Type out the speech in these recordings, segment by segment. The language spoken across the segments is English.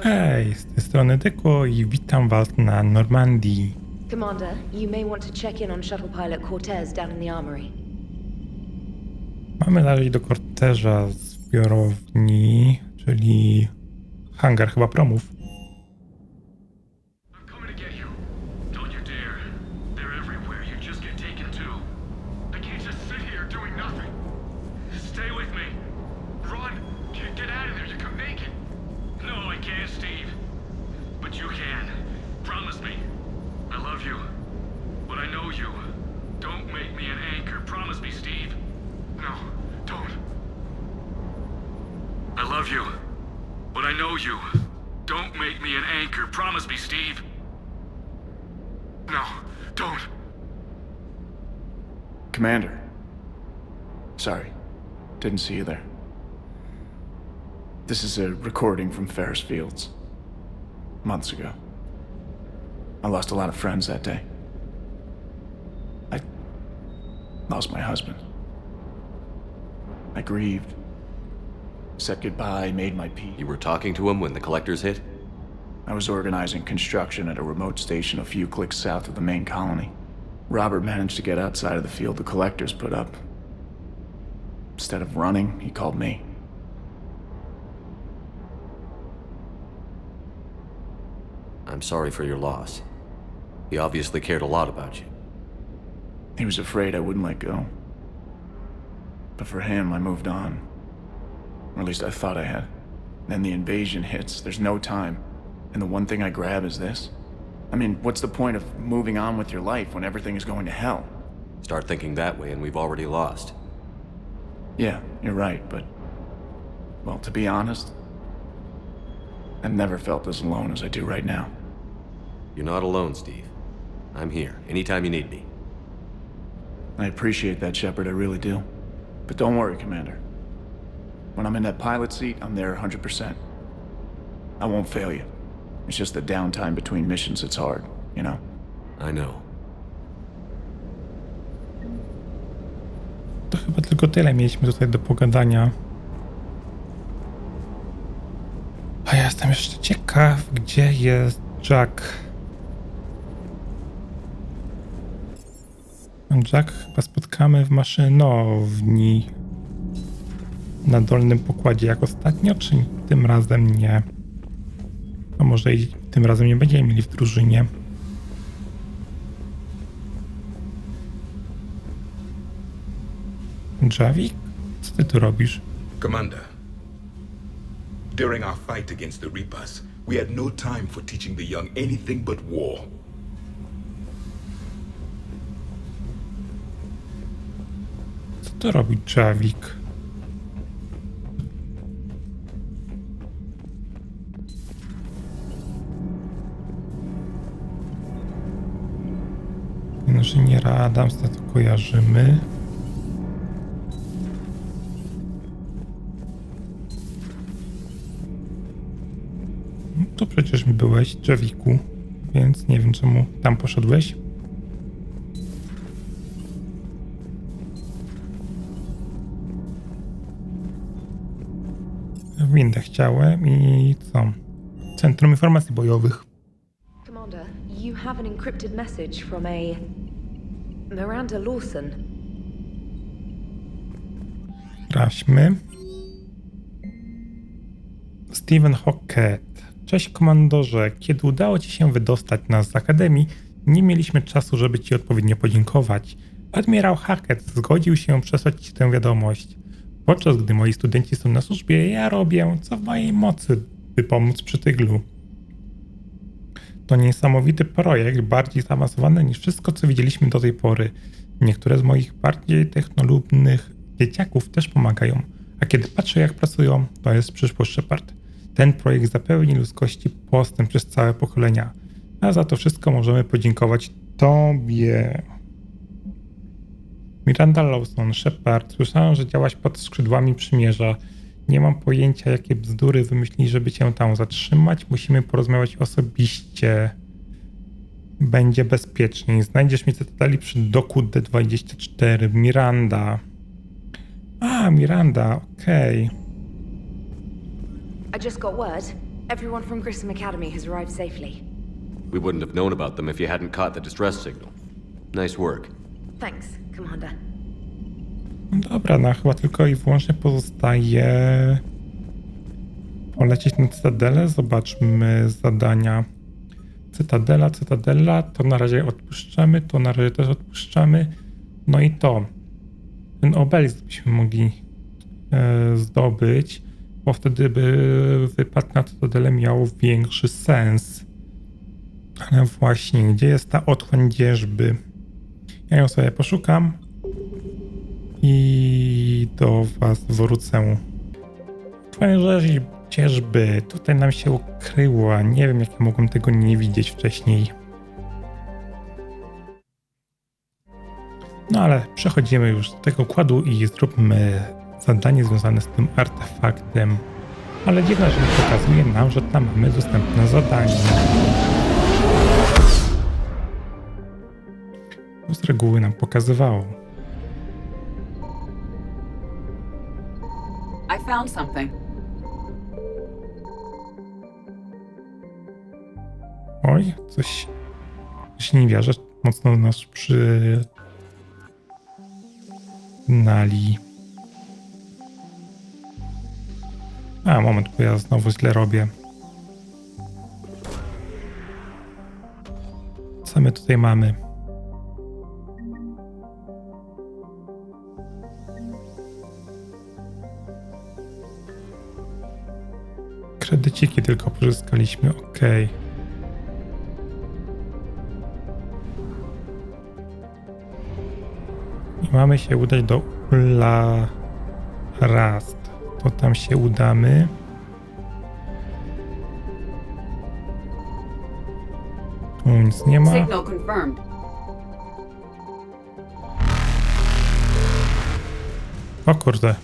Hej, z tej strony Dyko i witam was na Normandii. Commander, you may want to check in on shuttle pilot Cortez down in the armory. Mamy należeć do korteża zbiorowni, czyli hangar chyba promów. I love you, but I know you. Don't make me an anchor. Promise me, Steve. No, don't. Commander. Sorry, didn't see you there. This is a recording from Ferris Fields. Months ago. I lost a lot of friends that day. I lost my husband. I grieved. Said goodbye, made my peace. You were talking to him when the collectors hit? I was organizing construction at a remote station a few clicks south of the main colony. Robert managed to get outside of the field the collectors put up. Instead of running, he called me. I'm sorry for your loss. He obviously cared a lot about you. He was afraid I wouldn't let go. But for him, I moved on. Or at least I thought I had. Then the invasion hits, there's no time. And the one thing I grab is this? I mean, what's the point of moving on with your life when everything is going to hell? Start thinking that way and we've already lost. Yeah, you're right, but... well, to be honest, I've never felt as alone as I do right now. You're not alone, Steve. I'm here, anytime you need me. I appreciate that, Shepard, I really do. But don't worry, Commander. When I'm in that pilot seat, I'm there 100%. I won't fail you. It's just the downtime between missions that's hard, you know? I know. To chyba tylko tyle mieliśmy tutaj do pogadania. A ja jestem jeszcze ciekaw, gdzie jest Jack. Jack chyba spotkamy w maszynowni. Na dolnym pokładzie jak ostatnio, czy tym razem nie? A może i tym razem nie będziemy mieli w drużynie. Javik? Co ty tu robisz? Commander, during our fight against the Reapers, we had no time for teaching the young anything but war. Co tu robi Javik? Inżyniera Adamsa to kojarzymy. No to przecież mi byłeś, Javiku, więc nie wiem czemu tam poszedłeś. W windę chciałem i co? Centrum Informacji Bojowych. Commander, you have an encrypted message from a Miranda Lawson. Sprawdźmy. Steven Hockett. Cześć komandorze. Kiedy udało ci się wydostać nas z Akademii, nie mieliśmy czasu, żeby ci odpowiednio podziękować. Admirał Hackett zgodził się przesłać ci tę wiadomość. Podczas gdy moi studenci są na służbie, ja robię co w mojej mocy, by pomóc przy tyglu. To niesamowity projekt, bardziej zaawansowany niż wszystko, co widzieliśmy do tej pory. Niektóre z moich bardziej technolubnych dzieciaków też pomagają, a kiedy patrzę jak pracują, to jest przyszłość Shepard. Ten projekt zapewni ludzkości postęp przez całe pokolenia, a za to wszystko możemy podziękować Tobie. Miranda Lawson, Shepard, słyszałem, że działaś pod skrzydłami przymierza. Nie mam pojęcia, jakie bzdury wymyślili, żeby cię tam zatrzymać. Musimy porozmawiać osobiście. Będzie bezpieczniej. Znajdziesz mnie Tali przy doku D24. Miranda. A, Miranda, okej. I just got word. Everyone from Grissom Academy has arrived safely. We wouldn't have known about them if you hadn't caught the distress signal. Nice work. Thanks, Commander. Dobra, no chyba tylko i wyłącznie pozostaje polecieć na Cytadelę. Zobaczmy zadania. Cytadela, to na razie odpuszczamy, to na razie też odpuszczamy. No i to. Ten obelisk byśmy mogli zdobyć, bo wtedy by wypad na Cytadelę miał większy sens. Ale właśnie, gdzie jest ta otchłań dzierżby? Ja ją sobie poszukam i do was wrócę. Otchłań dzierżby tutaj nam się ukryła. Nie wiem, jak ja mogłem tego nie widzieć wcześniej. No ale przechodzimy już do tego układu i zróbmy zadanie związane z tym artefaktem. Ale dziwne, że nie pokazuje nam, że tam mamy dostępne zadanie. To z reguły nam pokazywało. I found something. Oj, coś Żniwiarze mocno nas przygnali. A, moment, bo ja znowu źle robię. Co my tutaj mamy? Kredyciki tylko pozyskaliśmy, okej. I mamy się udać do Rast. To tam się udamy. Tu nic nie ma. Signal confirmed. O kurde.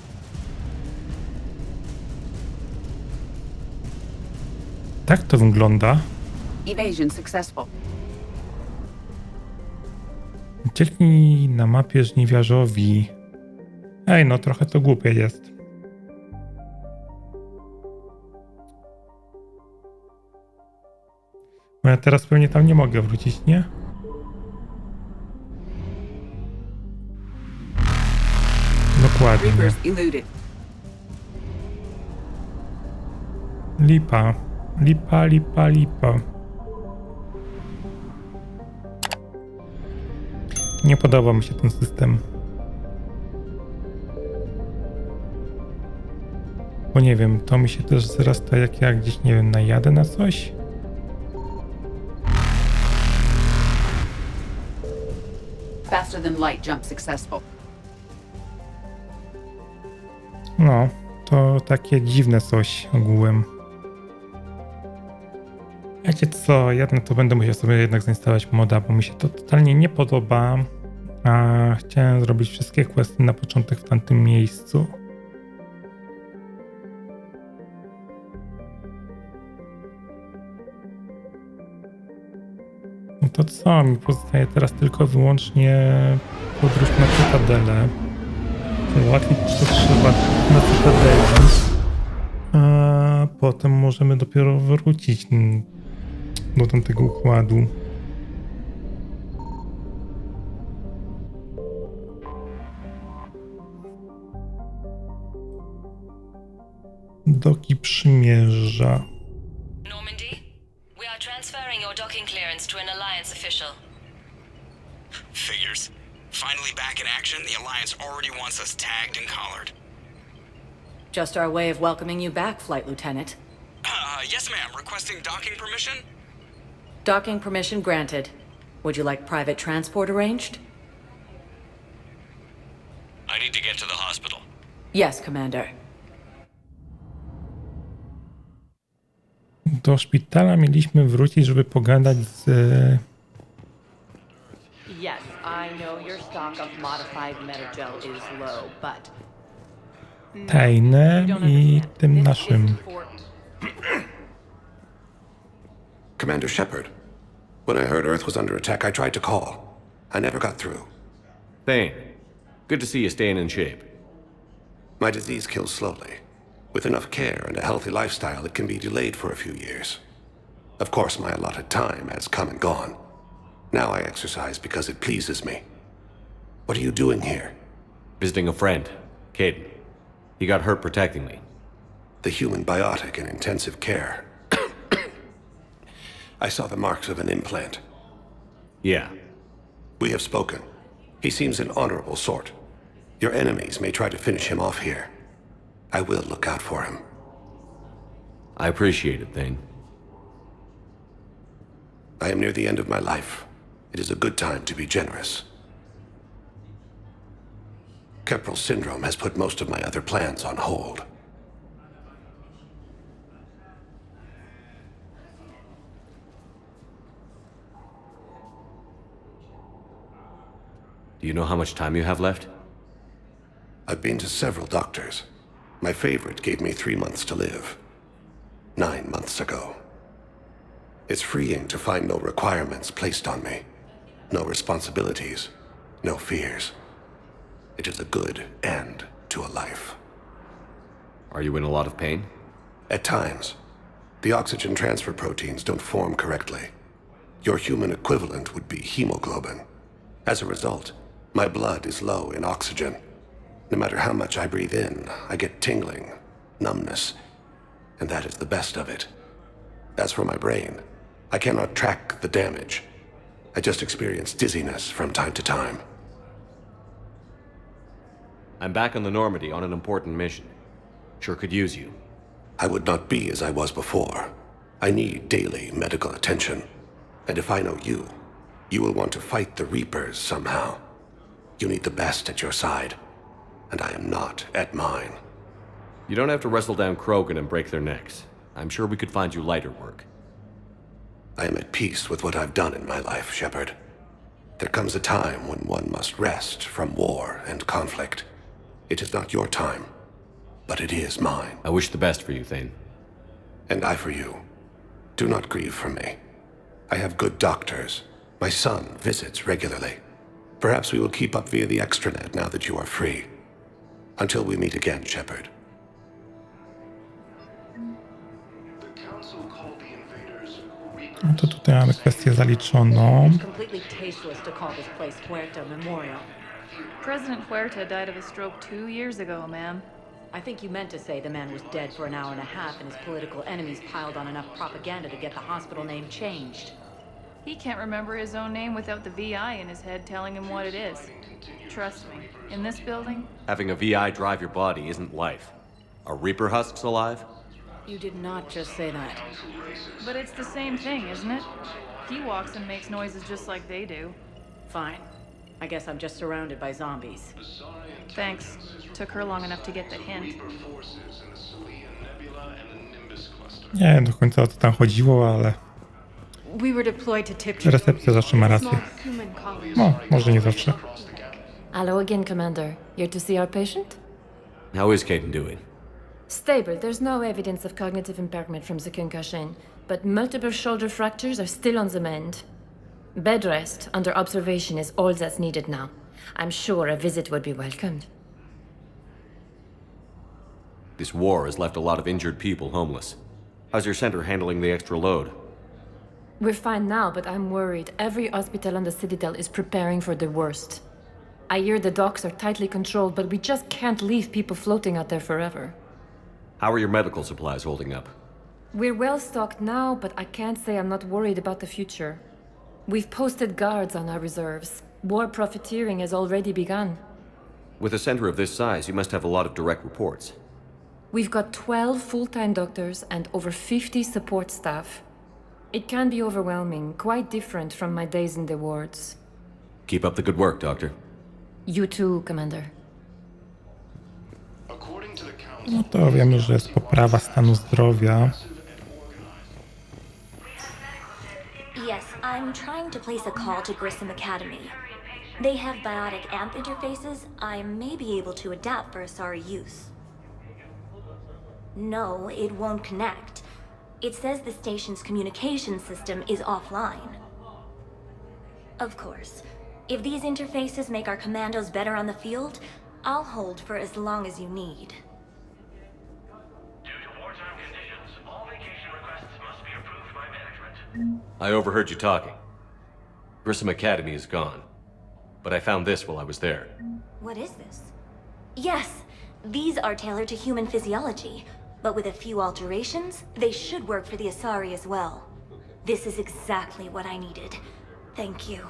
Tak to wygląda. Evasion successful. Ucieknij na mapie Żniwiarzowi. Ej, no trochę to głupie jest. No ja teraz pewnie tam nie mogę wrócić, nie? Dokładnie. Reapers eluded. Lipa. Lipa. Nie podoba mi się ten system. Bo nie wiem, to mi się też zrasta, jak ja gdzieś, nie wiem, najadę na coś. Faster than light jump successful. No, to takie dziwne coś ogółem. Wiecie co, ja na to będę musiał sobie jednak zainstalować moda, bo mi się to totalnie nie podoba. A chciałem zrobić wszystkie questy na początek w tamtym miejscu. No to co, mi pozostaje teraz tylko wyłącznie podróż na Cytadelę. Załatwić co trzeba na Cytadeli. A potem możemy dopiero wrócić do tamtego układu. Doki przymierza. Normandy, we are transferring your docking clearance to an Alliance official. Figures. Finally back in action, the Alliance already wants us tagged and collared. Just our way of welcoming you back, Flight Lieutenant. Yes ma'am, requesting docking permission? Docking permission granted. Would you like private transport arranged? I need to get to the hospital. Yes, Commander. Do szpitala mieliśmy wrócić, żeby pogadać z... Yes, I know your stock of modified metagel is low, but Tajnem i tym naszym. Commander Shepard. When I heard Earth was under attack, I tried to call. I never got through. Thane, good to see you staying in shape. My disease kills slowly, With enough care and a healthy lifestyle, it can be delayed for a few years. Of course, my allotted time has come and gone. Now I exercise because it pleases me. What are you doing here? Visiting a friend, Caden. He got hurt protecting me. The human biotic in intensive care. I saw the marks of an implant. Yeah. We have spoken. He seems an honorable sort. Your enemies may try to finish him off here. I will look out for him. I appreciate it, Thane. I am near the end of my life. It is a good time to be generous. Keprel syndrome has put most of my other plans on hold. Do you know how much time you have left? I've been to several doctors. My favorite gave me 3 months to live. 9 months ago. It's freeing to find no requirements placed on me. No responsibilities. No fears. It is a good end to a life. Are you in a lot of pain? At times. The oxygen transfer proteins don't form correctly. Your human equivalent would be hemoglobin. As a result, my blood is low in oxygen. No matter how much I breathe in, I get tingling, numbness, and that is the best of it. As for my brain, I cannot track the damage. I just experience dizziness from time to time. I'm back on the Normandy on an important mission. Sure could use you. I would not be as I was before. I need daily medical attention. And if I know you, you will want to fight the Reapers somehow. You need the best at your side, and I am not at mine. You don't have to wrestle down Krogan and break their necks. I'm sure we could find you lighter work. I am at peace with what I've done in my life, Shepard. There comes a time when one must rest from war and conflict. It is not your time, but it is mine. I wish the best for you, Thane. And I for you. Do not grieve for me. I have good doctors. My son visits regularly. Perhaps we will keep up via the extranet now that you are free. Until we meet again, Shepard. No to tutaj mamy kwestię zaliczoną. Completely tasteless to call this place Puerta Memorial. President Huerta died of a stroke 2 years ago, ma'am. I think you meant to say the man was dead for an hour and a half and his political enemies piled on enough propaganda to get the hospital name changed. He can't remember his own name without the VI in his head telling him what it is. Trust me, in this building... Having a VI drive your body isn't life. Are Reaper husks alive? You did not just say that. But it's the same thing, isn't it? He walks and makes noises just like they do. Fine. I guess I'm just surrounded by zombies. Thanks. Took her long enough to get the hint. Nie wiem do końca o co tam chodziło, ale We were deployed to Tiptree. recepcja zawsze ma rację. No, może nie zawsze. Hello again, Commander. Here to see our patient? How is Caden doing? Stable. There's no evidence of cognitive impairment from the concussion, but multiple shoulder fractures are still on the mend. Bed rest under observation is all that's needed now. I'm sure a visit would be welcomed. This war has left a lot of injured people homeless. How's your center handling the extra load? We're fine now, but I'm worried. Every hospital on the Citadel is preparing for the worst. I hear the docks are tightly controlled, but we just can't leave people floating out there forever. How are your medical supplies holding up? We're well stocked now, but I can't say I'm not worried about the future. We've posted guards on our reserves. War profiteering has already begun. With a center of this size, you must have a lot of direct reports. We've got 12 full-time doctors and over 50 support staff. It can be overwhelming, quite different from my days in the wards. Keep up the good work, Doctor. You too, Commander. No to wiemy, że jest poprawa stanu zdrowia. Yes, I'm trying to place a call to Grissom Academy. They have biotic amp interfaces. I may be able to adapt for Asari use. No, it won't connect. It says the station's communication system is offline. Of course. If these interfaces make our commandos better on the field, I'll hold for as long as you need. I overheard you talking. Grissom Academy is gone. But I found this while I was there. What is this? Yes, these are tailored to human physiology, but with a few alterations, they should work for the Asari as well. This is exactly what I needed. Thank you.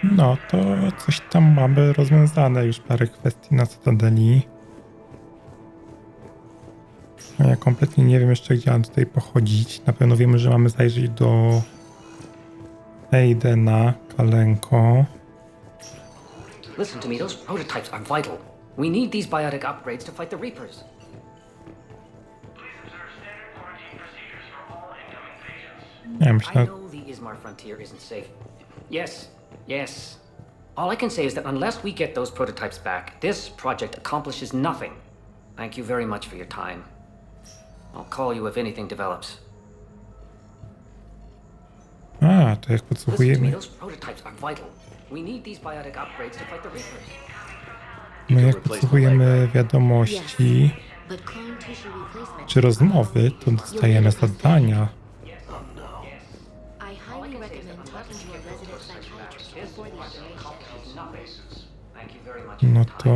No, to coś tam mamy rozwiązane już parę kwestii na Cytadeli. Ja kompletnie nie wiem jeszcze, gdzie mam tutaj pochodzić. Na pewno wiemy, że mamy zajrzeć do Aidena, Kalenko. Listen to me, those prototypes are vital. We need these biotic upgrades to fight the Reapers. Ja myślę... I know the Ismar frontier isn't safe. Yes. All I can say is that unless we get those prototypes back, this project accomplishes nothing. Thank you very much for your time. I'll call you if anything develops. A, to jak Listen to me, podsłuchujemy... those prototypes are vital. We need these biotic upgrades to fight the Reapers. My jak podsłuchujemy wiadomości czy rozmowy, to dostajemy zadania. No to...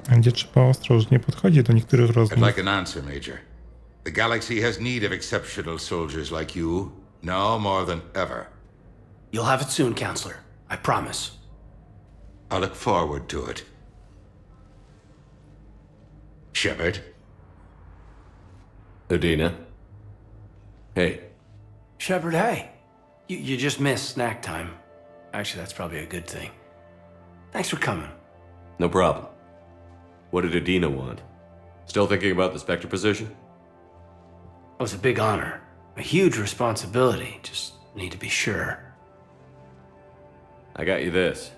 będzie trzeba ostrożnie podchodzić do niektórych rozmów. I'd like an answer, Major. The galaxy has need of exceptional soldiers like you, now more than ever. You'll have it soon, Counselor. I promise. I look forward to it. Shepard? Udina? Hey. Shepard, hey. You just missed snack time. Actually, that's probably a good thing. Thanks for coming. No problem. What did Udina want? Still thinking about the Spectre position? It was a big honor. A huge responsibility. Just need to be sure. I got you this.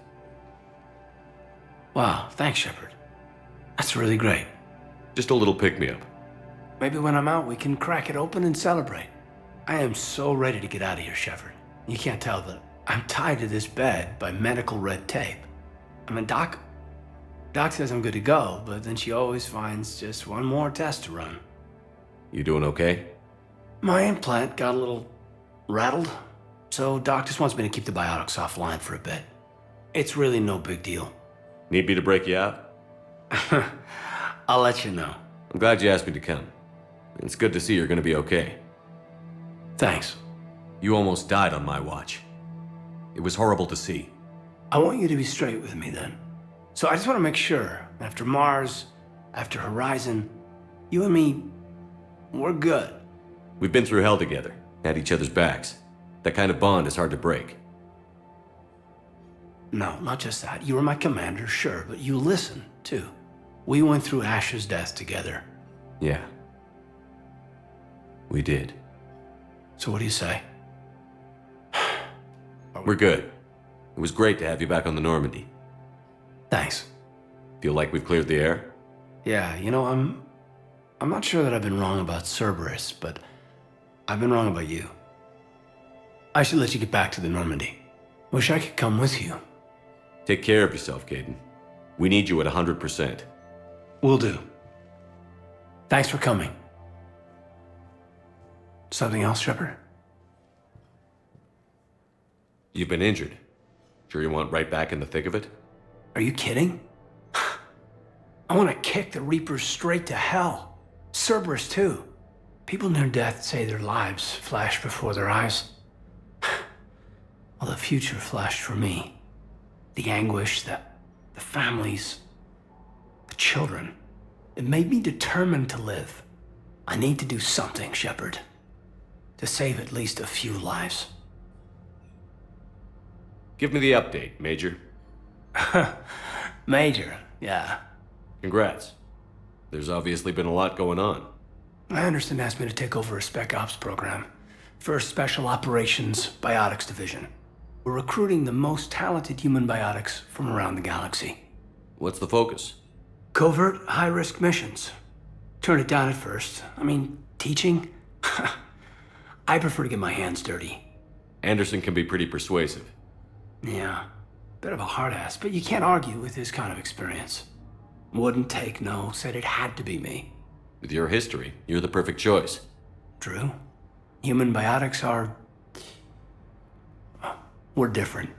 Wow, thanks, Shepard. That's really great. Just a little pick-me-up. Maybe when I'm out, we can crack it open and celebrate. I am so ready to get out of here, Shepard. You can't tell, but I'm tied to this bed by medical red tape. I mean, Doc says I'm good to go, but then she always finds just one more test to run. You doing okay? My implant got a little rattled, so Doc just wants me to keep the biotics offline for a bit. It's really no big deal. Need me to break you out? I'll let you know. I'm glad you asked me to come. It's good to see you're gonna be okay. Thanks. You almost died on my watch. It was horrible to see. I want you to be straight with me then. So I just want to make sure, after Mars, after Horizon, you and me, we're good. We've been through hell together, had each other's backs. That kind of bond is hard to break. No, not just that. You were my commander, sure, but you listen, too. We went through Ash's death together. Yeah. We did. So what do you say? We're good. It was great to have you back on the Normandy. Thanks. Feel like we've cleared the air? Yeah, you know, I'm not sure that I've been wrong about Cerberus, but I've been wrong about you. I should let you get back to the Normandy. Wish I could come with you. Take care of yourself, Caden. We need you at 100%. Will do. Thanks for coming. Something else, Shepard? You've been injured. Sure you want right back in the thick of it? Are you kidding? I want to kick the Reapers straight to hell. Cerberus, too. People near death say their lives flash before their eyes. Well, the future flashed for me. The anguish, the families, the children. It made me determined to live. I need to do something, Shepard. To save at least a few lives. Give me the update, Major. Major, yeah. Congrats. There's obviously been a lot going on. Anderson asked me to take over a Spec Ops program for a Special Operations Biotics Division. We're recruiting the most talented human biotics from around the galaxy. What's the focus? Covert, high-risk missions. Turned it down at first. I mean, teaching? I prefer to get my hands dirty. Anderson can be pretty persuasive. Yeah, bit of a hard ass, but you can't argue with his kind of experience. Wouldn't take no, said it had to be me. With your history, you're the perfect choice. True. Human biotics are... we're different.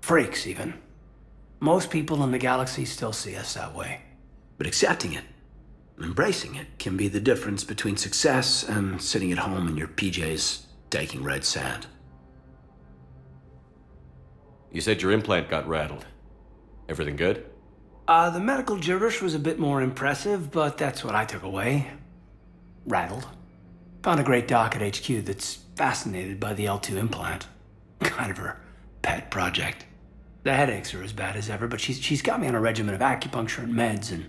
Freaks, even. Most people in the galaxy still see us that way. But accepting it, embracing it, can be the difference between success and sitting at home in your PJs, taking red sand. You said your implant got rattled. Everything good? The medical gibberish was a bit more impressive, but that's what I took away. Rattled. Found a great doc at HQ that's fascinated by the L2 implant. Kind of her pet project. The headaches are as bad as ever, but she's got me on a regimen of acupuncture and meds and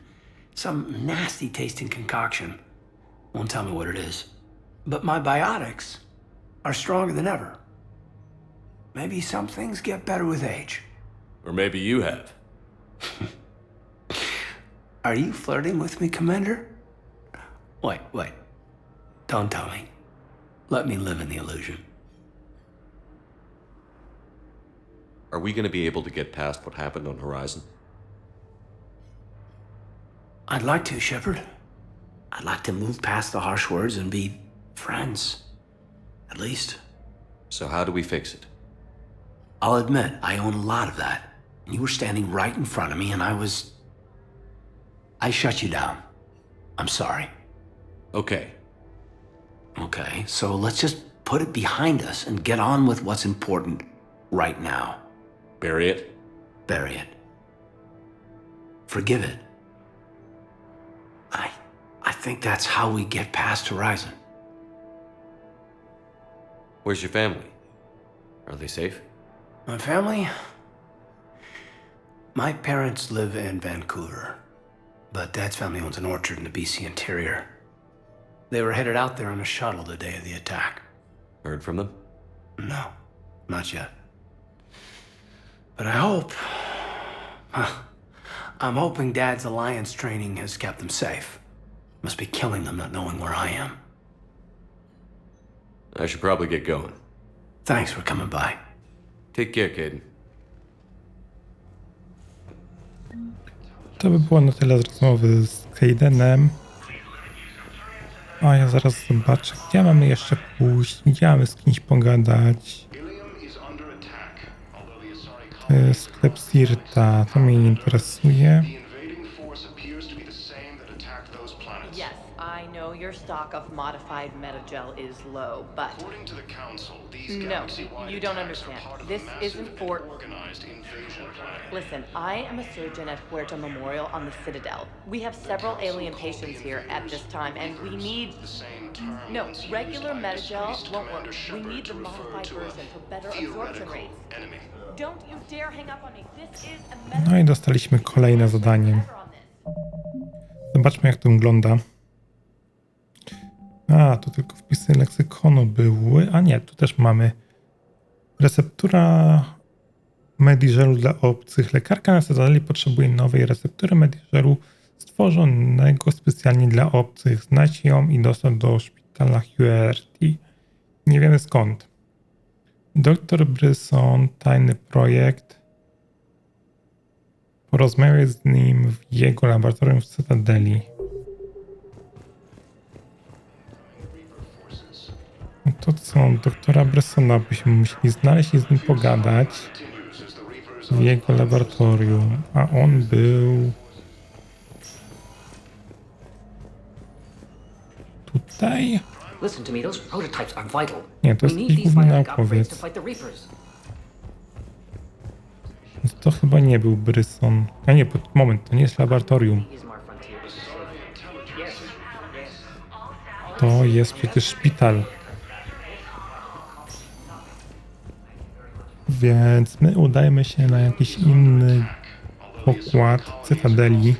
some nasty tasting concoction. Won't tell me what it is. But my biotics are stronger than ever. Maybe some things get better with age. Or maybe you have. Are you flirting with me, Commander? Wait. Don't tell me. Let me live in the illusion. Are we going to be able to get past what happened on Horizon? I'd like to, Shepard. I'd like to move past the harsh words and be friends. At least. So how do we fix it? I'll admit, I own a lot of that. And you were standing right in front of me and I shut you down. I'm sorry. Okay. Okay, so let's just put it behind us and get on with what's important right now. Bury it? Bury it. Forgive it. I think that's how we get past Horizon. Where's your family? Are they safe? My family? My parents live in Vancouver, but Dad's family owns an orchard in the BC interior. They were headed out there on a shuttle the day of the attack. Heard from them? No, not yet. But I hope... I'm hoping Dad's Alliance training has kept them safe. Must be killing them not knowing where I am. I should probably get going. Thanks for coming by. Take care, Caden. To by było na tyle z rozmowy z Cadenem. A ja zaraz zobaczę, gdzie mamy jeszcze pójść, gdzie mamy z kimś pogadać. To jest sklep Sirta, to mnie nie interesuje. Yes, I know your stock of modified metagel is low, but... According to the Council, these No, galaxy-wide you don't attacks understand. are part of This a massive, isn't for... organized invasion plan. Listen, I am a surgeon at Puerto Memorial on the Citadel. We have several alien patients here at this time, and we need... No, regular metagel won't work. We need the modified version for better absorption rates. Don't you dare hang up on me. This is a No i dostaliśmy kolejne zadanie. Zobaczmy, jak to wygląda. A, to tylko wpisy leksykonu były. A nie, tu też mamy receptura mediżelu dla obcych. Lekarka na Cytadeli potrzebuje nowej receptury mediżelu stworzonego specjalnie dla obcych. Znajdź ją i dostać do szpitala Huerti. Nie wiemy skąd. Doktor Bryson, tajny projekt. Porozmawiaj z nim w jego laboratorium w Cytadeli. No to co, doktora Brysona byśmy musieli znaleźć i z nim pogadać w jego laboratorium, a on był tutaj? Listen to me, those prototypes are vital. Nie, to jest jakiś główny naukowiec. Więc to chyba nie był Bryson. A nie, moment, to nie jest laboratorium. To jest przecież szpital. Więc my udajmy się na jakiś inny pokład Cytadeli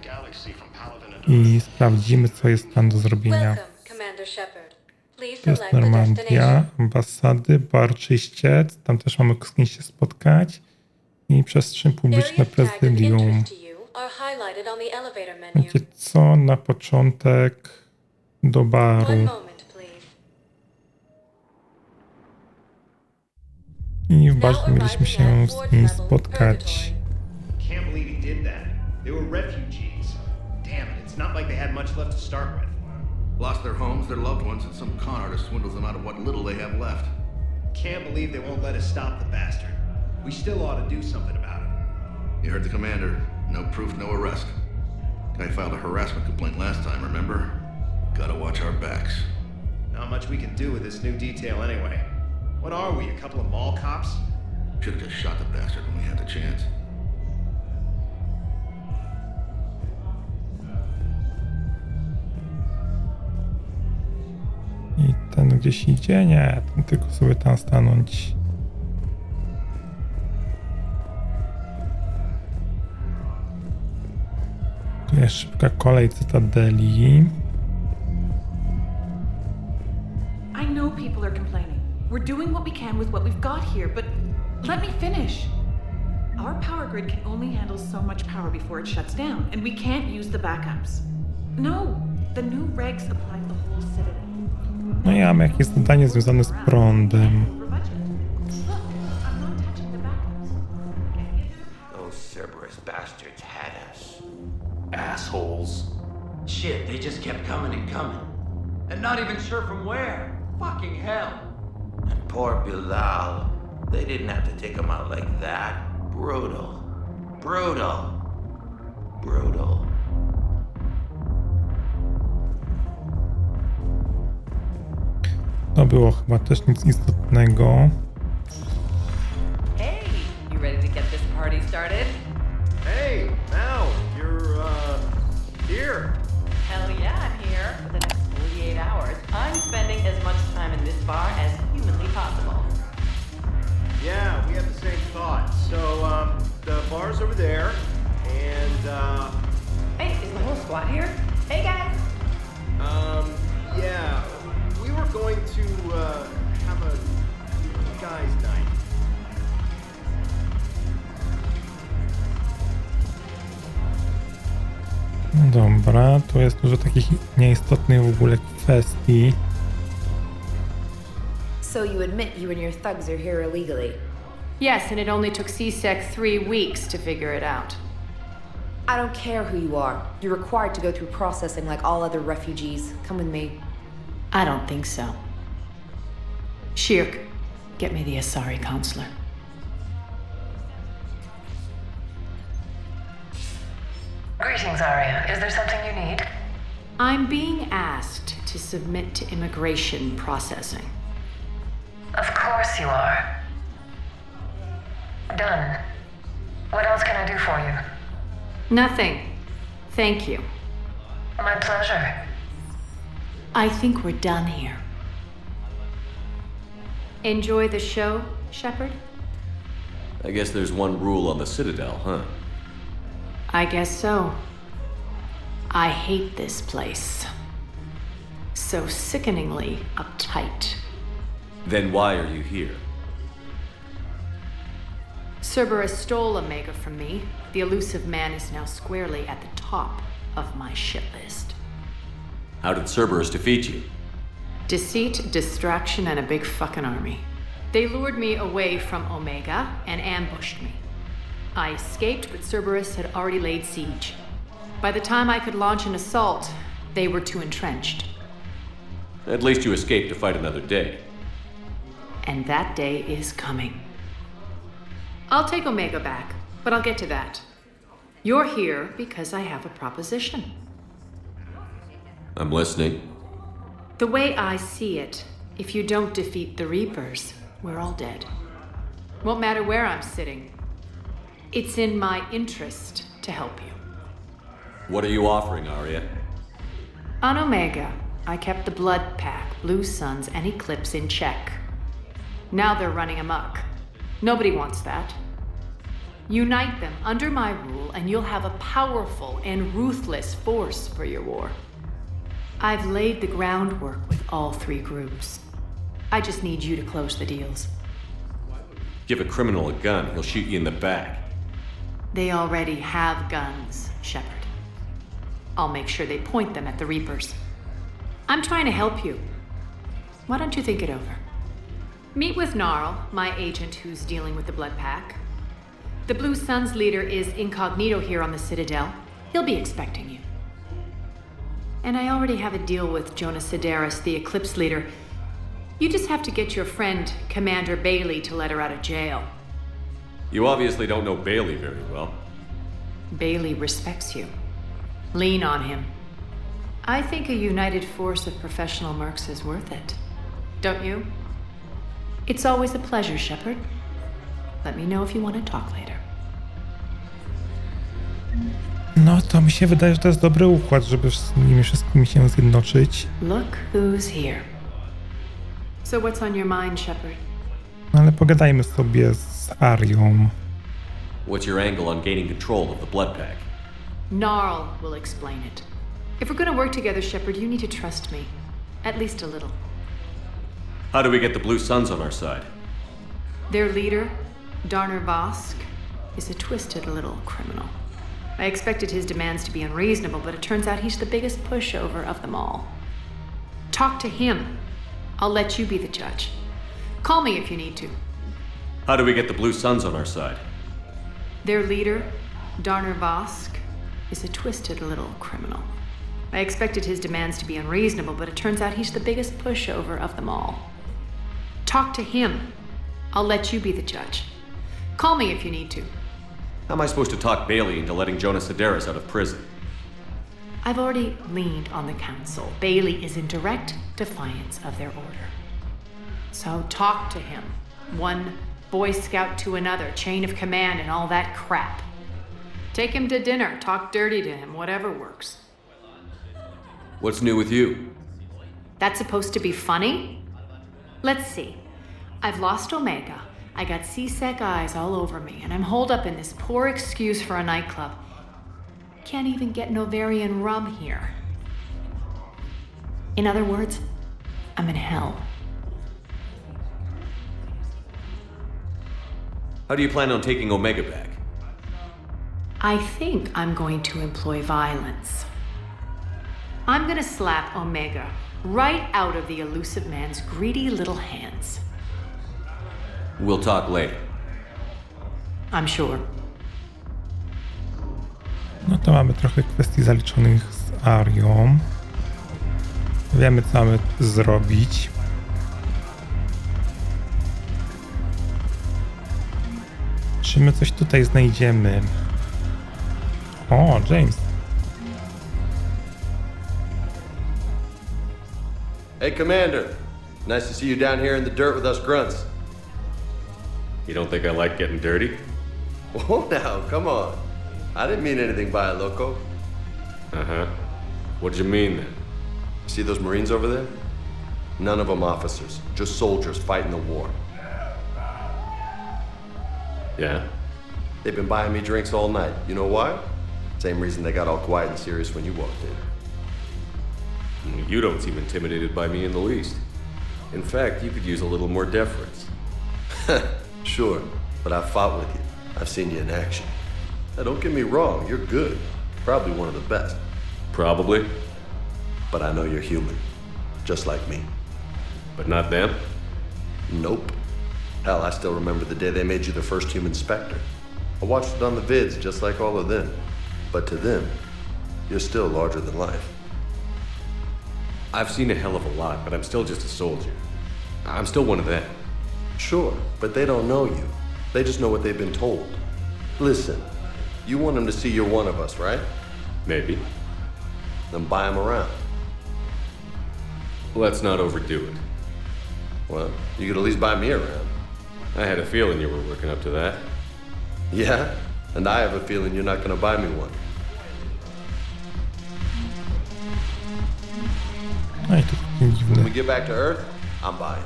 i sprawdzimy, co jest tam do zrobienia. To jest Normandia, ambasady, bar czyściec, tam też mamy z kimś się spotkać i przestrzeń publiczna prezydium. Wiecie co, na początek do baru. I w barze mieliśmy się z nim spotkać. Can't believe he did that. They were refugees. Damn it, it's not like they had much left to start with. Lost their homes, their loved ones, and some con artist swindles them out of what little they have left. Can't believe they won't let us stop the bastard. We still ought to do something about it. You heard the commander. No proof, no arrest. Guy filed a harassment complaint last time, remember? Gotta watch our backs. Not much we can do with this new detail anyway. What are we, a couple of mall cops? Should've just shot the bastard when we had the chance. I ten gdzieś idzie? Nie, ten tylko sobie tam stanąć. Tu jest szybka kolej Cytadeli. I know people are complaining. We're doing what we can with what we've got here, but let me finish. Our power grid can only handle so much power before it shuts down, and we can't use the backups. No, the new regs apply to the whole citadel. No ja mam jakieś zadanie związane z prądem. Those Cerberus bastards had us. Assholes. Shit, they just kept coming and coming. And not even sure from where. Fucking hell. And poor Bilal. They didn't have to take him out like that. Brutal. Brutal. Brutal. To było chyba też nic istotnego. Hey, you ready to get this party started? Hey, Mal, you're, here. Hell yeah, I'm here. For the next 48 hours, I'm spending as much time in this bar as humanly possible. Yeah, we have the same thought. So, the bar's over there, and, Hey, is the whole squad here? Hey, guys! yeah, we were going to, have a guys' night. No dobra, tu jest dużo takich nieistotnych w ogóle kwestii. So you admit you and your thugs are here illegally? Yes, and it only took CSEC 3 weeks to figure it out. I don't care who you are. You're required to go through processing like all other refugees. Come with me. I don't think so. Shirk, get me the Asari consular. Greetings, Arya. Is there something you need? I'm being asked to submit to immigration processing. Of course you are. Done. What else can I do for you? Nothing. Thank you. My pleasure. I think we're done here. Enjoy the show, Shepard? I guess there's one rule on the Citadel, huh? I guess so. I hate this place. So sickeningly uptight. Then why are you here? Cerberus stole Omega from me. The elusive man is now squarely at the top of my shit list. How did Cerberus defeat you? Deceit, distraction, and a big fucking army. They lured me away from Omega and ambushed me. I escaped, but Cerberus had already laid siege. By the time I could launch an assault, they were too entrenched. At least you escaped to fight another day. And that day is coming. I'll take Omega back, but I'll get to that. You're here because I have a proposition. I'm listening. The way I see it, if you don't defeat the Reapers, we're all dead. Won't matter where I'm sitting. It's in my interest to help you. What are you offering, Arya? On Omega, I kept the Blood Pack, Blue Suns, and Eclipse in check. Now they're running amok. Nobody wants that. Unite them under my rule, and you'll have a powerful and ruthless force for your war. I've laid the groundwork with all 3 groups. I just need you to close the deals. Give a criminal a gun, he'll shoot you in the back. They already have guns, Shepard. I'll make sure they point them at the Reapers. I'm trying to help you. Why don't you think it over? Meet with Gnarl, my agent who's dealing with the Blood Pack. The Blue Suns leader is incognito here on the Citadel. He'll be expecting you. And I already have a deal with Jonas Sidaris, the Eclipse leader. You just have to get your friend, Commander Bailey, to let her out of jail. You obviously don't know Bailey very well. Bailey respects you. Lean on him. I think a united force of professional mercs is worth it. Don't you? It's always a pleasure, Shepard. Let me know if you want to talk later. No to mi się wydaje, że to jest dobry układ, żeby z nimi wszystkimi się zjednoczyć. Look who's here. So what's on your mind, Shepard? No ale pogadajmy sobie z Arią. What's your angle on gaining control of the blood pack? Gnarl will explain it. If we're gonna work together, Shepard, you need to trust me. At least a little. How do we get the Blue Suns on our side? Their leader, Darner Vosk, is a twisted little criminal. I expected his demands to be unreasonable, but it turns out he's the biggest pushover of them all. Talk to him. I'll let you be the judge. Call me if you need to. How do we get the Blue Suns on our side? Their leader, Darner Vosk, is a twisted little criminal. I expected his demands to be unreasonable, but it turns out he's the biggest pushover of them all. Talk to him. I'll let you be the judge. Call me if you need to. How am I supposed to talk Bailey into letting Jonas Sidaris out of prison? I've already leaned on the council. Bailey is in direct defiance of their order. So talk to him. One Boy Scout to another, chain of command and all that crap. Take him to dinner, talk dirty to him, whatever works. What's new with you? That's supposed to be funny? Let's see. I've lost Omega. I got C-Sec eyes all over me, and I'm holed up in this poor excuse for a nightclub. Can't even get Novarian rum here. In other words, I'm in hell. How do you plan on taking Omega back? I think I'm going to employ violence. I'm gonna slap Omega right out of the elusive man's greedy little hands. We'll talk later. I'm sure. No to mamy trochę kwestii zaliczonych z Arią. Wiemy, co mamy zrobić. Czy my coś tutaj znajdziemy? O, James. Hey, Commander. Nice to see you down here in the dirt with us grunts. You don't think I like getting dirty? Oh, now, come on. I didn't mean anything by it, loco. Uh-huh. What'd you mean, then? See those Marines over there? None of them officers, just soldiers fighting the war. Yeah? They've been buying me drinks all night. You know why? Same reason they got all quiet and serious when you walked in. You don't seem intimidated by me in the least. In fact, you could use a little more deference. Sure, but I've fought with you. I've seen you in action. Now, don't get me wrong, you're good. Probably one of the best. Probably. But I know you're human. Just like me. But not them? Nope. Hell, I still remember the day they made you the first human Spectre. I watched it on the vids, just like all of them. But to them, you're still larger than life. I've seen a hell of a lot, but I'm still just a soldier. I'm still one of them. Sure, but they don't know you. They just know what they've been told. Listen, you want them to see you're one of us, right? Maybe. Then buy them around. Let's not overdo it. Well, you could at least buy me around. I had a feeling you were working up to that. Yeah? And I have a feeling you're not gonna buy me one. When we get back to Earth, I'm buying.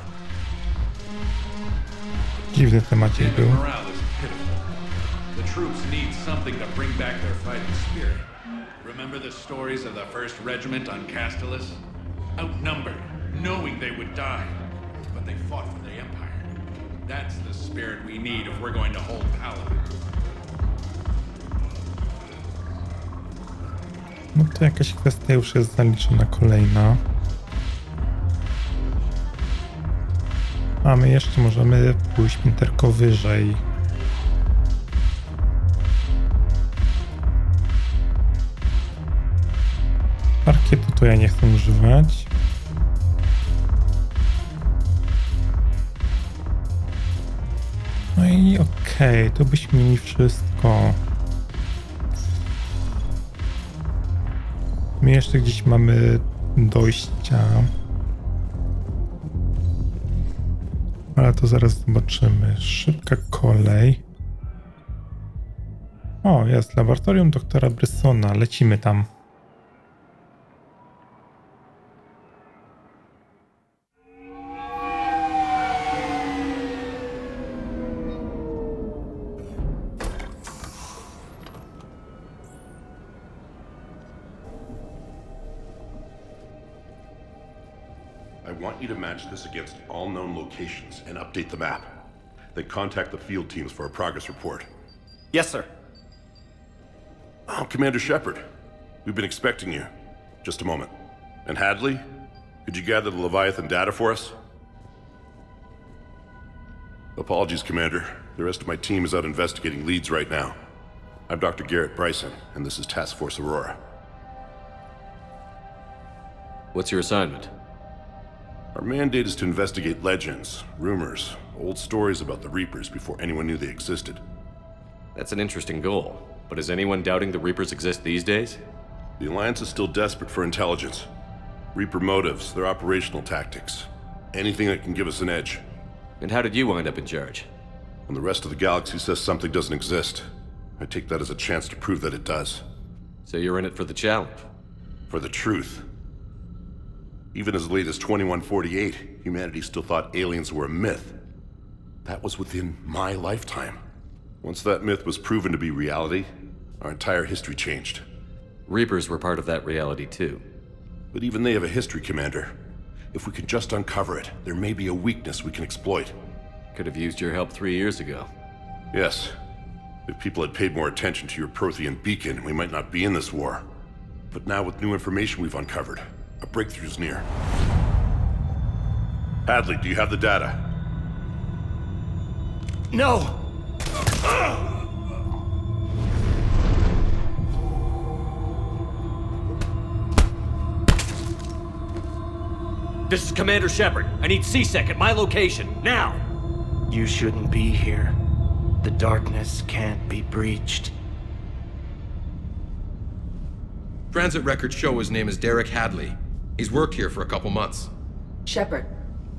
Dziwny temacik był. Morale is pitiful. The troops need something to bring back their fighting spirit. Remember the stories of the 1st Regiment on Castellus? Outnumbered, knowing they would die, but they fought for the Empire. That's the spirit we need if we're going to hold power. No to jakaś kwestia już jest zaliczona kolejna. A my jeszcze możemy pójść pięterko wyżej. Parkietu to ja nie chcę używać. No i okej, to byśmy mieli wszystko. My jeszcze gdzieś mamy dojścia. Ale to zaraz zobaczymy. Szybka kolej. O, jest laboratorium doktora Brysona. Lecimy tam. I want you to match this against all known locations and update the map. Then contact the field teams for a progress report. Yes, sir. Oh, Commander Shepard. We've been expecting you. Just a moment. And Hadley? Could you gather the Leviathan data for us? Apologies, Commander. The rest of my team is out investigating leads right now. I'm Dr. Garrett Bryson, and this is Task Force Aurora. What's your assignment? Our mandate is to investigate legends, rumors, old stories about the Reapers before anyone knew they existed. That's an interesting goal, but is anyone doubting the Reapers exist these days? The Alliance is still desperate for intelligence. Reaper motives, their operational tactics. Anything that can give us an edge. And how did you wind up in charge? When the rest of the galaxy says something doesn't exist, I take that as a chance to prove that it does. So you're in it for the challenge? For the truth. Even as late as 2148, humanity still thought aliens were a myth. That was within my lifetime. Once that myth was proven to be reality, our entire history changed. Reapers were part of that reality too. But even they have a history, Commander. If we can just uncover it, there may be a weakness we can exploit. Could have used your help 3 years ago. Yes. If people had paid more attention to your Prothean beacon, we might not be in this war. But now with new information we've uncovered, a breakthrough's near. Hadley, do you have the data? No! This is Commander Shepard. I need C-Sec at my location, now! You shouldn't be here. The darkness can't be breached. Transit records show his name is Derek Hadley. He's worked here for a couple months. Shepard,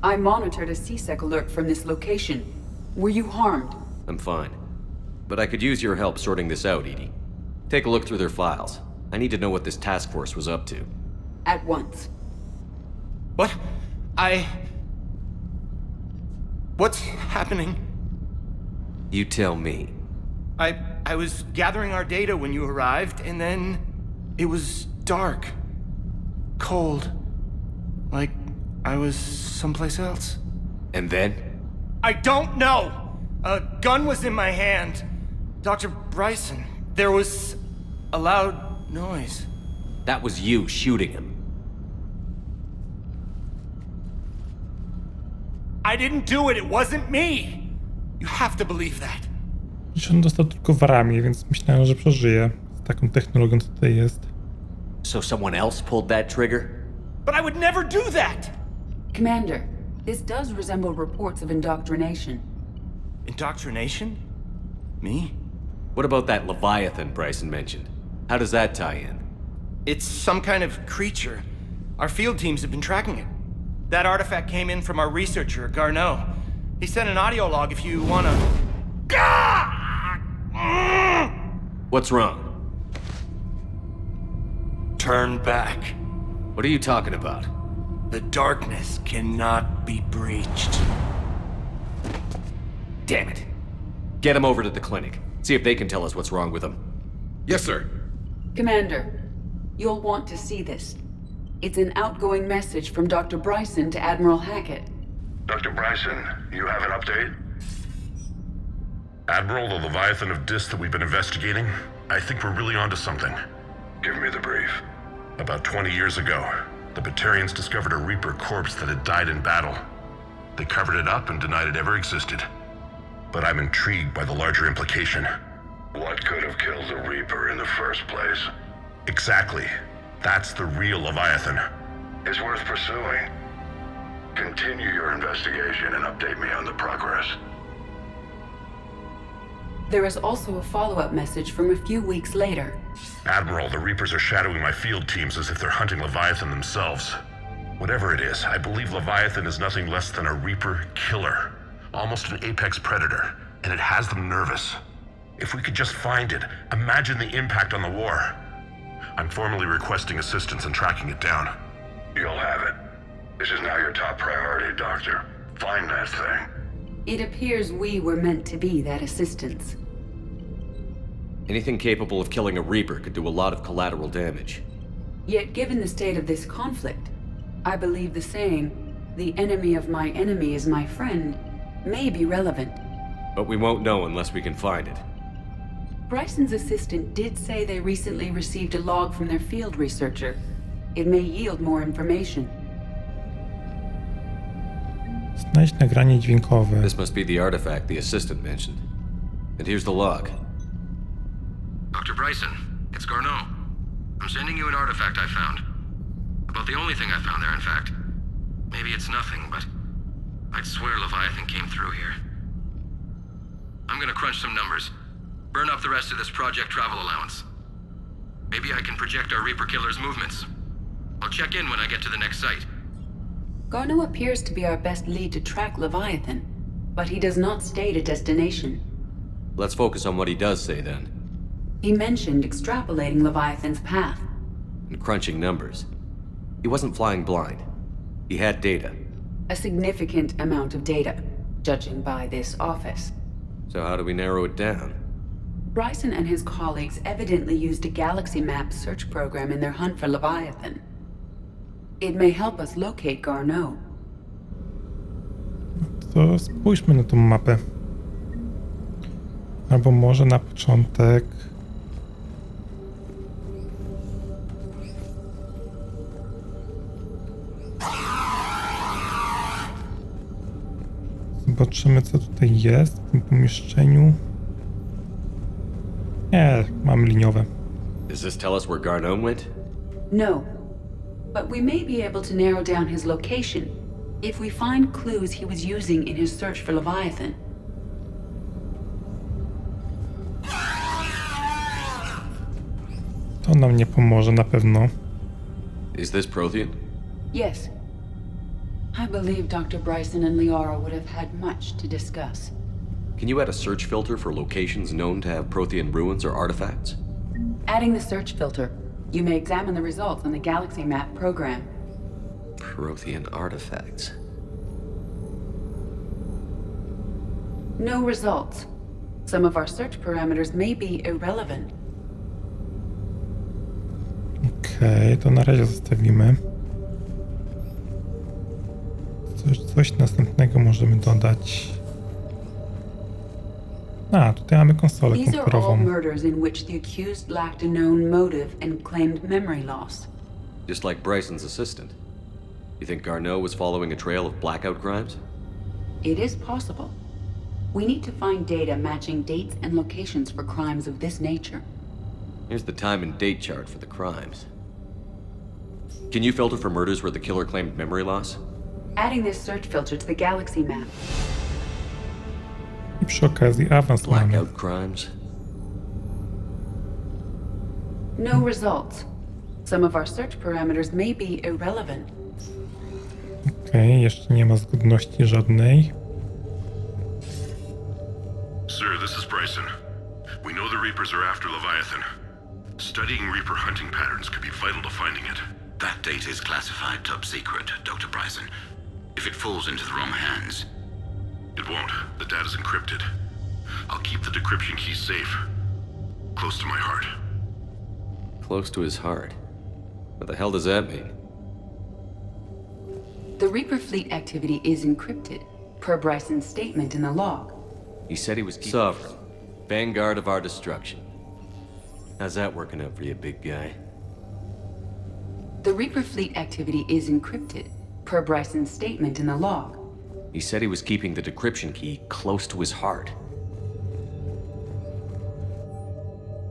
I monitored a C-Sec alert from this location. Were you harmed? I'm fine. But I could use your help sorting this out, Edie. Take a look through their files. I need to know what this task force was up to. At once. What? What's happening? You tell me. I was gathering our data when you arrived, and then it was dark. Cold. Like I was someplace else. And then? I don't know! A gun was in my hand. Dr. Bryson, there was a loud noise. That was you shooting him. I didn't do it, it wasn't me! You have to believe that. On dostał tylko w ramię, więc myślałem, że przeżyje z taką technologią, co tutaj jest. So someone else pulled that trigger? But I would never do that! Commander, this does resemble reports of indoctrination. Indoctrination? Me? What about that Leviathan Bryson mentioned? How does that tie in? It's some kind of creature. Our field teams have been tracking it. That artifact came in from our researcher, Garrus. He sent an audio log if you wanna... What's wrong? Turn back. What are you talking about? The darkness cannot be breached. Damn it. Get him over to the clinic. See if they can tell us what's wrong with him. Yes, sir. Commander, you'll want to see this. It's an outgoing message from Dr. Bryson to Admiral Hackett. Dr. Bryson, you have an update? Admiral, the Leviathan of Dis that we've been investigating, I think we're really onto something. Give me the brief. About 20 years ago, the Batarians discovered a Reaper corpse that had died in battle. They covered it up and denied it ever existed. But I'm intrigued by the larger implication. What could have killed the Reaper in the first place? Exactly. That's the real Leviathan. It's worth pursuing. Continue your investigation and update me on the progress. There is also a follow-up message from a few weeks later. Admiral, the Reapers are shadowing my field teams as if they're hunting Leviathan themselves. Whatever it is, I believe Leviathan is nothing less than a Reaper killer. Almost an apex predator, and it has them nervous. If we could just find it, imagine the impact on the war. I'm formally requesting assistance in tracking it down. You'll have it. This is now your top priority, Doctor. Find that thing. It appears we were meant to be that assistance. Anything capable of killing a Reaper could do a lot of collateral damage. Yet given the state of this conflict, I believe the saying, "The enemy of my enemy is my friend," may be relevant. But we won't know unless we can find it. Bryson's assistant did say they recently received a log from their field researcher. It may yield more information. Znajdź nagranie dźwiękowe. This must be the artifact the assistant mentioned. And here's the log. Dr. Bryson, it's Garneau. I'm sending you an artifact I found. About the only thing I found there, in fact. Maybe it's nothing, but I'd swear Leviathan came through here. I'm gonna crunch some numbers. Burn up the rest of this project travel allowance. Maybe I can project our Reaper killer's movements. I'll check in when I get to the next site. Garneau appears to be our best lead to track Leviathan, but he does not state a destination. Let's focus on what he does say then. He mentioned extrapolating Leviathan's path. And crunching numbers. He wasn't flying blind. He had data. A significant amount of data, judging by this office. So how do we narrow it down? Bryson and his colleagues evidently used a galaxy map search program in their hunt for Leviathan. It may help us locate Garneau. To spójrzmy na tą mapę. Albo może na początek... Zobaczymy, co tutaj jest w tym pomieszczeniu. Nie, mam liniowe. Does this tell us where Garneau went? No, but we may be able to narrow down his location if we find clues he was using in his search for Leviathan. To nam nie pomoże na pewno. Is this Prothean? Yes. I believe Dr. Bryson and Liara would have had much to discuss. Can you add a search filter for locations known to have Prothean ruins or artifacts? Adding the search filter, you may examine the results on the galaxy map program. Prothean artifacts. No results. Some of our search parameters may be irrelevant. Okej, to na razie zostawimy. Coś następnego możemy dodać. A, tutaj mamy konsolę These are all komputerową. murders in which the accused lacked a known motive and claimed memory loss. Just like Bryson's assistant. You think Garneau was following a trail of blackout crimes? It is possible. We need to find data matching dates and locations for crimes of this nature. Here's the time and date chart for the crimes. Can you filter for murders where the killer claimed memory loss? Adding this search filter to the galaxy map. I przy okazji awans mamy. Blackout crimes? No results. Some of our search parameters may be irrelevant. Okej, jeszcze nie ma zgodności żadnej. Sir, this is Bryson. We know the Reapers are after Leviathan. Studying Reaper hunting patterns could be vital to finding it. That data is classified top secret, Dr. Bryson. If it falls into the wrong hands... It won't. The data's encrypted. I'll keep the decryption key safe. Close to my heart. Close to his heart? What the hell does that mean? The Reaper fleet activity is encrypted, per Bryson's statement in the log. He said he was sovereign, vanguard of our destruction. How's that working out for you, big guy? The Reaper fleet activity is encrypted, per Bryson's statement in the log. He said he was keeping the decryption key close to his heart.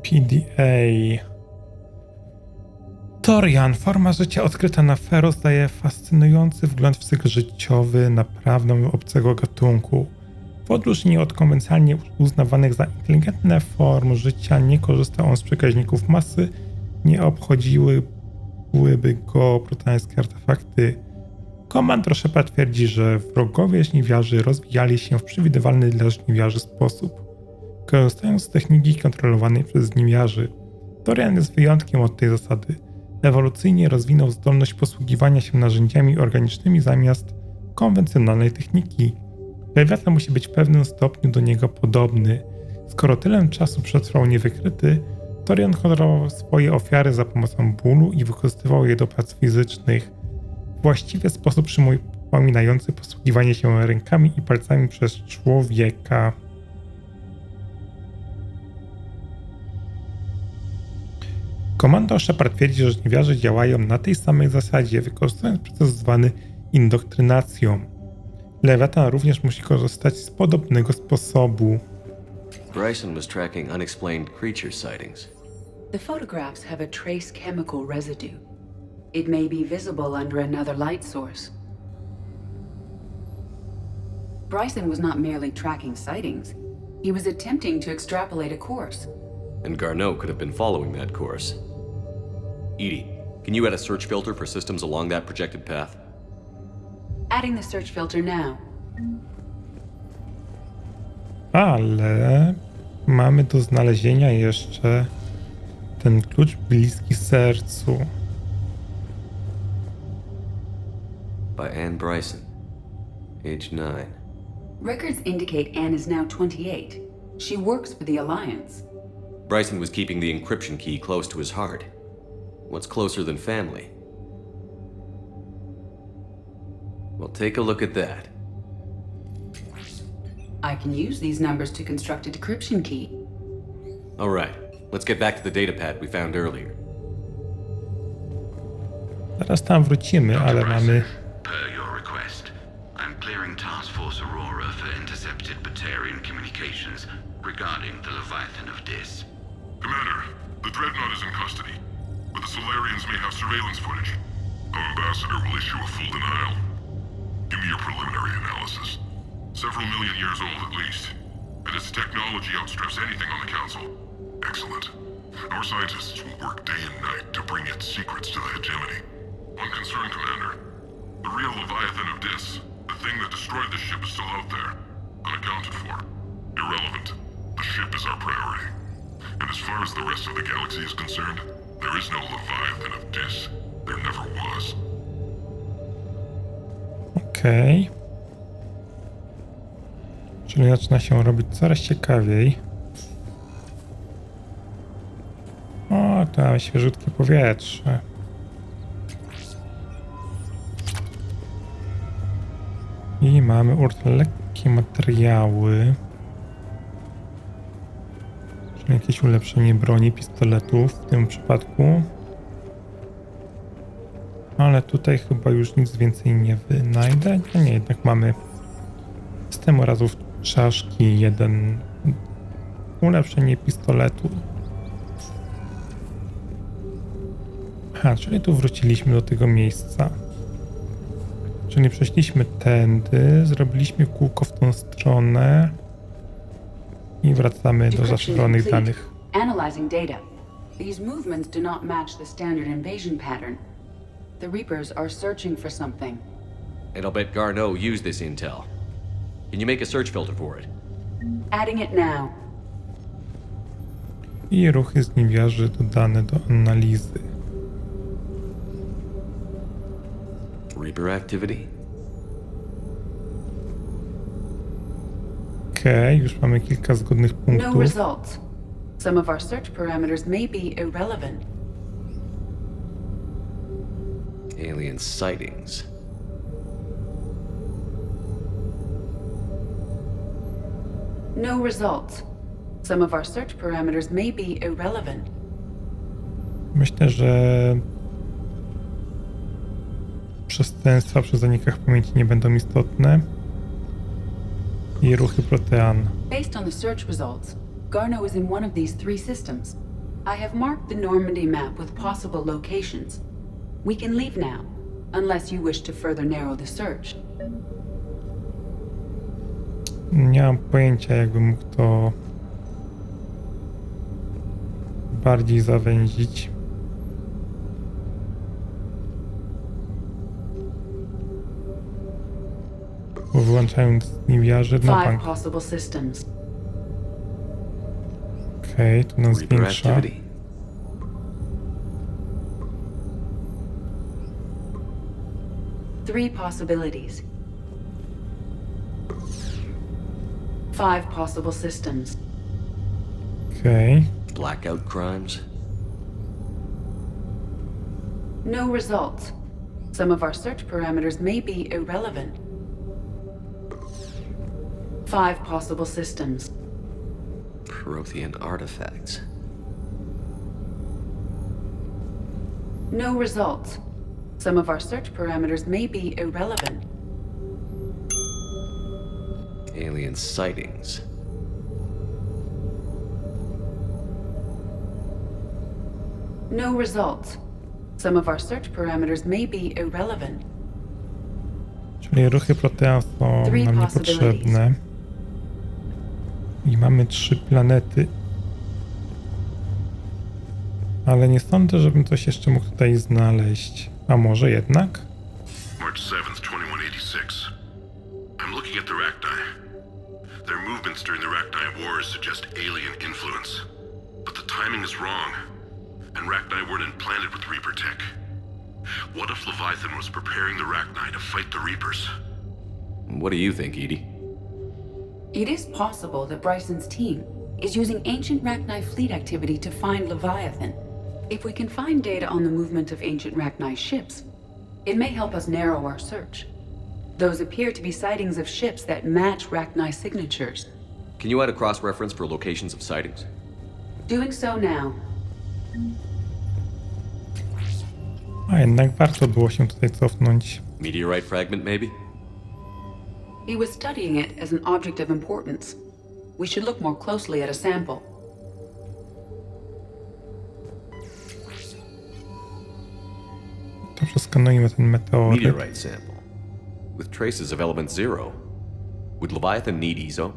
PDA. Torian, forma życia odkryta na Feros, daje fascynujący wgląd w cykl życiowy naprawdę obcego gatunku. W odróżnieniu od konwencjonalnie uznawanych za inteligentne form życia nie korzysta on z przekaźników masy, nie obchodziłyby go brutańskie artefakty. Komandor Shepard twierdzi, że wrogowie Żniwiarzy rozwijali się w przewidywalny dla Żniwiarzy sposób, korzystając z techniki kontrolowanej przez Żniwiarzy. Torian jest wyjątkiem od tej zasady. Ewolucyjnie rozwinął zdolność posługiwania się narzędziami organicznymi zamiast konwencjonalnej techniki. Lewiatan musi być w pewnym stopniu do niego podobny. Skoro tyle czasu przetrwał niewykryty, Torian honorował swoje ofiary za pomocą bólu i wykorzystywał je do prac fizycznych. Właściwie sposób przypominający posługiwanie się rękami i palcami przez człowieka. Komandor Shepard twierdzi, że Żniwiarze działają na tej samej zasadzie, wykorzystując proces zwany indoktrynacją. Lewiatan również musi korzystać z podobnego sposobu. Bryson was tracking unexplained creature sightings. The photographs have a trace chemical residue. It may be visible under another light source. Bryson was not merely tracking sightings. He was attempting to extrapolate a course. And Garrus could have been following that course. Edie, can you add a search filter for systems along that projected path? Adding the search filter now. Ale mamy do znalezienia jeszcze ten klucz bliski sercu. By Anne Bryson, age 9. Records indicate Anne is now 28. She works for the Alliance. Bryson was keeping the encryption key close to his heart. What's closer than family? Well, take a look at that. I can use these numbers to construct a decryption key. All right, let's get back to the datapad we found earlier. Zaraz tam wrócimy, ale mamy... Per your request, I'm clearing Task Force Aurora for intercepted Batarian communications regarding the Leviathan of Dis. Commander, the Dreadnought is in custody, but the Solarians may have surveillance footage. Our ambassador will issue a full denial. Give me your preliminary analysis. Several million years old at least, and its technology outstrips anything on the Council. Excellent. Our scientists will work day and night to bring its secrets to the hegemony. One concern, Commander. The real Leviathan of Dis, the thing that destroyed the ship, is still out there, unaccounted for. Irrelevant. The ship is our priority. And as far as the rest of the galaxy is concerned, there is no Leviathan of Dis. There never was. Okej. Czyli zaczyna się robić coraz ciekawiej. O, tu mamy świeżutkie powietrze. I mamy lekkie materiały. Czyli jakieś ulepszenie broni, pistoletów w tym przypadku. Ale tutaj chyba już nic więcej nie wynajdę. Nie, jednak mamy system razów czaszki, jeden ulepszenie pistoletu. Aha, czyli tu wróciliśmy do tego miejsca. Czyli przeszliśmy tędy, zrobiliśmy kółko w tą stronę i wracamy do zaszyfrowanych danych. Analyzing data. These movements do not match the standard invasion pattern. The Reapers are searching for something. And I'll bet Garrus used this intel. Can you make a search filter for it? Adding it now. I ruchy Żniwiarzy dodane do analizy. Reaper activity? Okej, już mamy kilka zgodnych No punktów. results. Some of our search parameters may be irrelevant. Alien sightings. No results. Some of our search parameters may be irrelevant. Myślę, że przestępstwa przy zanikach pamięci nie będą istotne. I ruchy protean. Based on the search results, Garrus is in one of these three systems. I have marked the Normandy map with possible locations. We can leave now, unless you wish to further narrow the search. Nie mam pojęcia, jakbym mógł to bardziej zawęzić. Wyłączając Żniwiarzy, no Five bank. possible systems. Okej, tu nas zwiększa. Three possibilities. Five possible systems. Okej. Blackout crimes? No results. Some of our search parameters may be irrelevant. Five possible systems. Prothean artifacts. No results. Some of our search parameters may be irrelevant. Alien sightings. No results. Some of our search parameters may be irrelevant. Czyli ruchy Protea są nam niepotrzebne. I mamy 3 planety. Ale nie sądzę, żebym coś jeszcze mógł tutaj znaleźć. A może jednak? March 7th, 2186. I'm looking at the Rachni. Their movements during the Rachni Wars suggest alien influence. But the timing is wrong. And Rachni weren't implanted with Reaper tech. What if Leviathan was preparing the Rachni to fight the Reapers? What do you think, Edie? It is possible that Bryson's team is using ancient Rachni fleet activity to find Leviathan. If we can find data on the movement of ancient Rachni ships, it may help us narrow our search. Those appear to be sightings of ships that match Rachni signatures. Can you add a cross-reference for locations of sightings? Doing so now. A jednak warto było się tutaj cofnąć. Meteorite fragment, maybe? He was studying it as an object of importance. We should look more closely at a sample. To przeskanujmy ten meteoryt. Meteorite sample. With traces of element 0. Would Leviathan need ESO?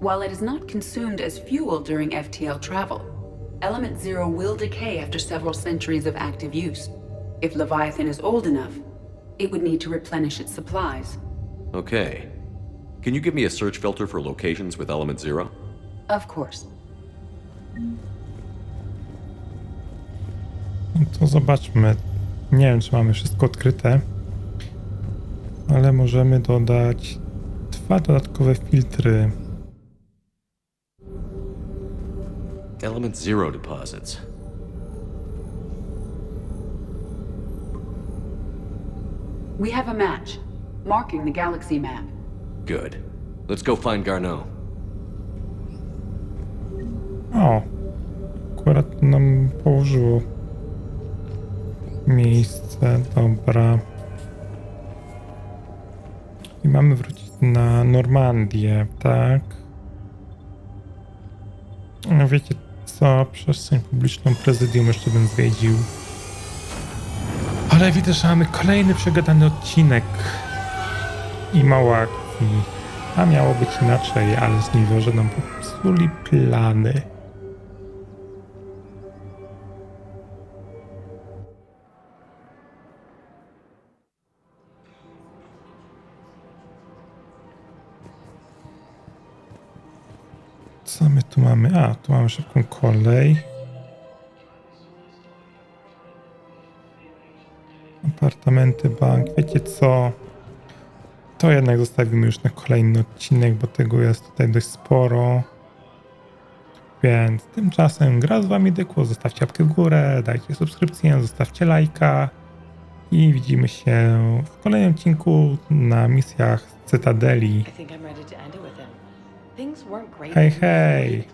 While it is not consumed as fuel during FTL travel, Element 0 will decay after several centuries of active use. If Leviathan is old enough, it would need to replenish its supplies. Okay. Can you give me a search filter for locations with element 0? Of course. No to zobaczmy. Nie wiem, czy mamy wszystko odkryte, ale możemy dodać 2 dodatkowe filtry. Element 0 deposits. We have a match, marking the galaxy map. Good. Let's go find Garrus. O, akurat nam położyło miejsce, dobra. I mamy wrócić na Normandię, tak? No wiecie co, przestrzeń publiczną prezydium jeszcze bym zwiedził. Ale widzę, że mamy kolejny przegadany odcinek i mało akcji. A miało być inaczej, ale Żniwiarze nam popsuli plany. Co my tu mamy? A, tu mamy szybką kolej. Apartamenty, bank. Wiecie co? To jednak zostawimy już na kolejny odcinek, bo tego jest tutaj dość sporo. Więc tymczasem gra z wami Dykło. Zostawcie łapkę w górę, dajcie subskrypcję, zostawcie lajka. I widzimy się w kolejnym odcinku na misjach z Cytadeli. Hej, hej!